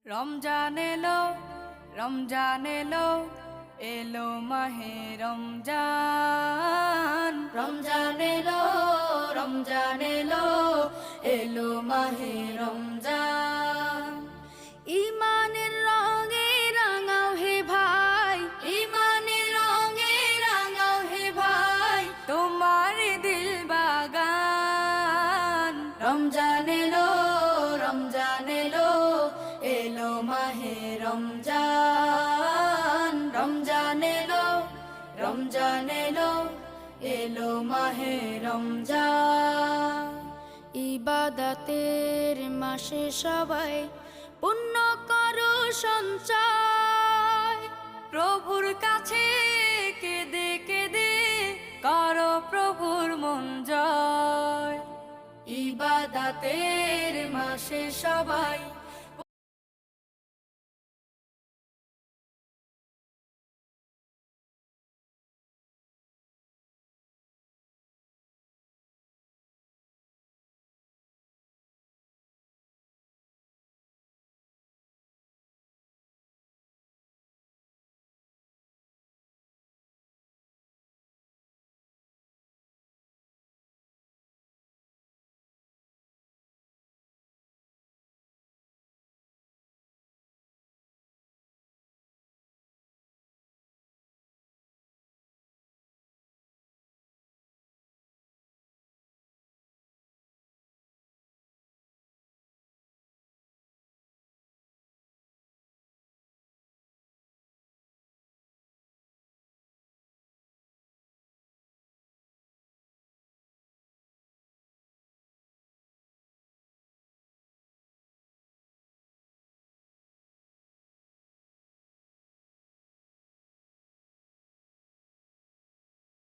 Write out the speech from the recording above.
রমজান এলো, রমজান এলো, এলো মাহে রমজান। রমজান এলো, রমজান এলো, এলো মাহে রমজান। ইমানের রঙে রাঙাও হে ভাই, ইমানের রঙে রাঙাও হে ভাই, তোমার দিল বাগান। রমজান এলো, রমজান এলো, এলো মাহে রমজান। রমজান এলো, রমজান এলো, এলো মাহে রমজান। ইবাদতের মাসে সবাই পুণ্য করো সঞ্চয়, প্রভুর কাছে কেঁদে কেঁদে করো প্রভুর মন জয়। ইবাদতের মাসে সবাই